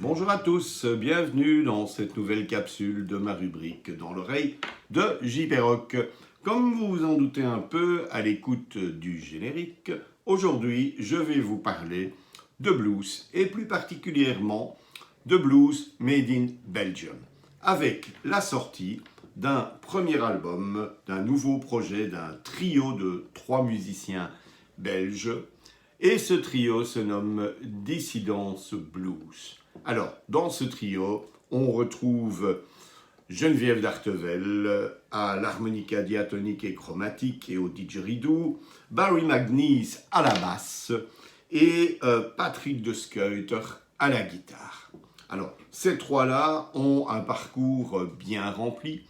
Bonjour à tous, bienvenue dans cette nouvelle capsule de ma rubrique Dans l'oreille de JP Rock. Comme vous vous en doutez un peu à l'écoute du générique, aujourd'hui je vais vous parler de blues et plus particulièrement de blues made in Belgium avec la sortie d'un premier album, d'un nouveau projet, d'un trio de 3 musiciens belges. Et ce trio se nomme Dissidence Blues. Alors, dans ce trio, on retrouve Geneviève Dartevel à l'harmonica diatonique et chromatique et au didgeridoo, Barry McNeese à la basse et Patrick de Schuyter à la guitare. Alors, ces trois-là ont un parcours bien rempli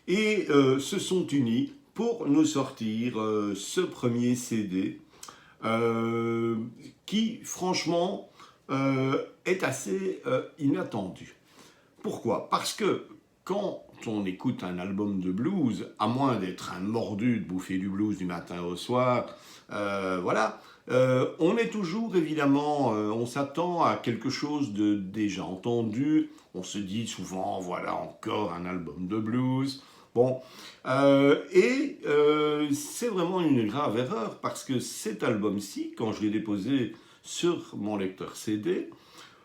et se sont unis pour nous sortir ce premier CD qui, franchement, est assez inattendu. Pourquoi? Parce que quand on écoute un album de blues, à moins d'être un mordu de bouffer du blues du matin au soir, on est toujours, évidemment, on s'attend à quelque chose de déjà entendu. On se dit souvent, voilà encore un album de blues. Bon, c'est vraiment une grave erreur parce que cet album-ci, quand je l'ai déposé sur mon lecteur CD,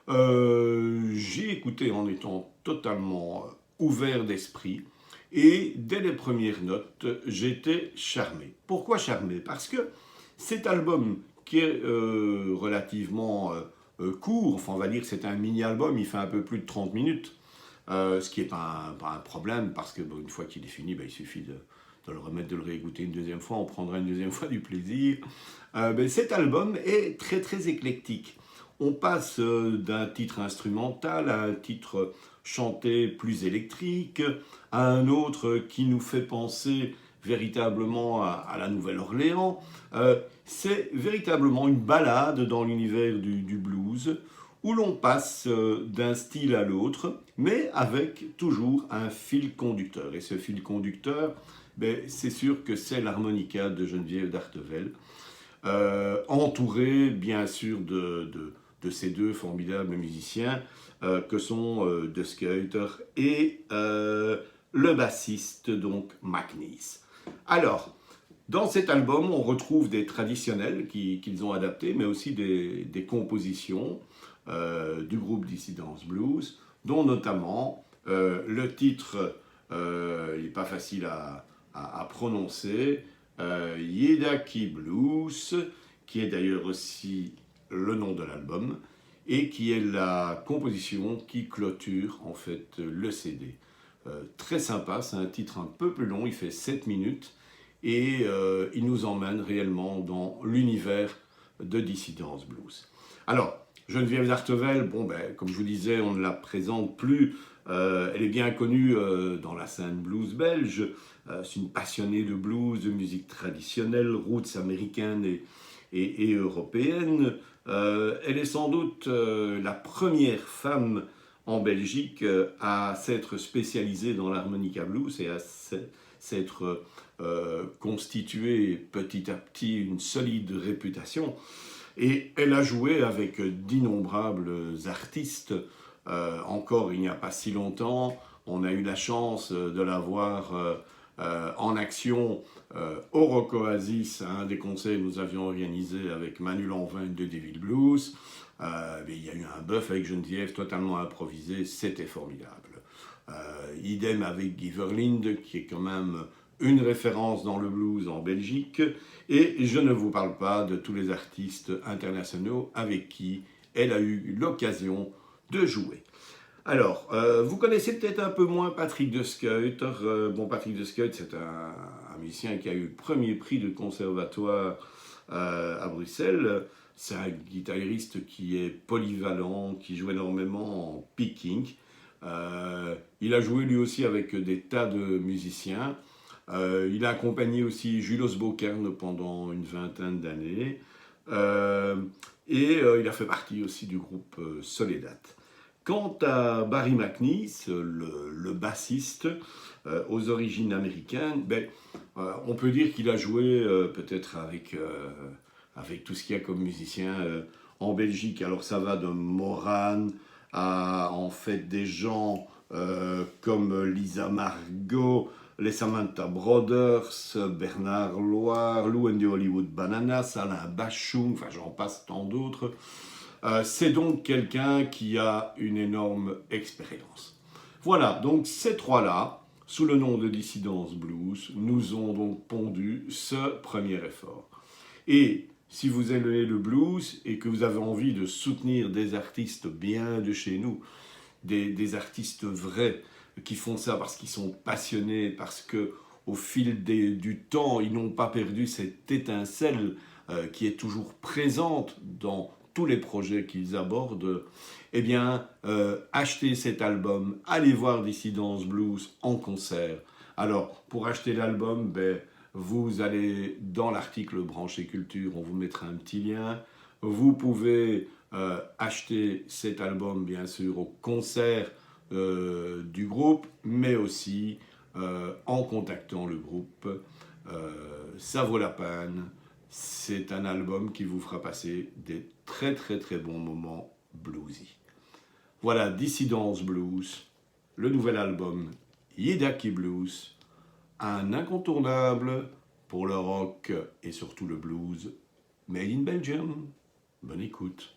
j'ai écouté en étant totalement ouvert d'esprit et dès les premières notes, j'étais charmé. Pourquoi charmé? Parce que cet album qui est relativement court, enfin on va dire que c'est un mini-album, il fait un peu plus de 30 minutes, ce qui n'est pas un problème parce que une fois qu'il est fini, il suffit de le remettre, de le réécouter une deuxième fois, on prendra une deuxième fois du plaisir. Cet album est très très éclectique. On passe d'un titre instrumental à un titre chanté plus électrique, à un autre qui nous fait penser véritablement à la Nouvelle-Orléans. C'est véritablement une balade dans l'univers du blues, où l'on passe d'un style à l'autre, mais avec toujours un fil conducteur. Et ce fil conducteur, c'est sûr que c'est l'harmonica de Geneviève Dartevel, entouré bien sûr de ces deux formidables musiciens que sont de Schuyter et le bassiste donc McNeese. Alors, dans cet album, on retrouve des traditionnels qu'ils ont adaptés, mais aussi des compositions du groupe Dissidence Blues, dont notamment le titre, il n'est pas facile à prononcer, Yedaki Blues, qui est d'ailleurs aussi le nom de l'album, et qui est la composition qui clôture en fait le CD. Très sympa, c'est un titre un peu plus long, il fait 7 minutes, et il nous emmène réellement dans l'univers de Dissidence Blues. Alors, Geneviève Dartevel, comme je vous disais, on ne la présente plus. Elle est bien connue dans la scène blues belge. C'est une passionnée de blues, de musique traditionnelle, roots américaine et européenne. Elle est sans doute la première femme en Belgique à s'être spécialisée dans l'harmonica blues et à s'être constituée petit à petit une solide réputation. Et elle a joué avec d'innombrables artistes. Encore il n'y a pas si longtemps, on a eu la chance de la voir en action au Rock Oasis, un des concerts que nous avions organisé avec Manu Lanvin de Devil Blues. Il y a eu un bœuf avec Geneviève totalement improvisé, c'était formidable. Idem avec Guy Verlinde, qui est quand même une référence dans le blues en Belgique, et je ne vous parle pas de tous les artistes internationaux avec qui elle a eu l'occasion de jouer. Alors, vous connaissez peut-être un peu moins Patrick de Schuyter. Patrick de Schuyter, c'est un musicien qui a eu le premier prix de conservatoire à Bruxelles. C'est un guitariste qui est polyvalent, qui joue énormément en picking. Il a joué lui aussi avec des tas de musiciens. Il a accompagné aussi Julos Bokern pendant une vingtaine d'années. Il a fait partie aussi du groupe Soledad. Quant à Barry McNeese, le bassiste aux origines américaines, on peut dire qu'il a joué peut-être avec tout ce qu'il y a comme musicien en Belgique. Alors ça va de Moran à en fait des gens comme Lisa Margot, les Samantha Brothers, Bernard Loire, Lou and the Hollywood Bananas, Alain Bachung, enfin j'en passe tant d'autres. C'est donc quelqu'un qui a une énorme expérience. Voilà, donc ces trois-là, sous le nom de Dissidence Blues, nous ont donc pondu ce premier effort. Et si vous aimez le blues et que vous avez envie de soutenir des artistes bien de chez nous, des artistes vrais qui font ça parce qu'ils sont passionnés, parce que au fil du temps, ils n'ont pas perdu cette étincelle qui est toujours présente dans tous les projets qu'ils abordent, eh bien, achetez cet album, allez voir Dissidence Blues en concert. Alors, pour acheter l'album, vous allez dans l'article Branché Culture, on vous mettra un petit lien. Vous pouvez acheter cet album, bien sûr, au concert du groupe, mais aussi en contactant le groupe. Ça vaut la peine. C'est un album qui vous fera passer des très très très bons moments bluesy. Voilà, Dissidence Blues, le nouvel album Yidaki Blues, un incontournable pour le rock et surtout le blues, made in Belgium. Bonne écoute.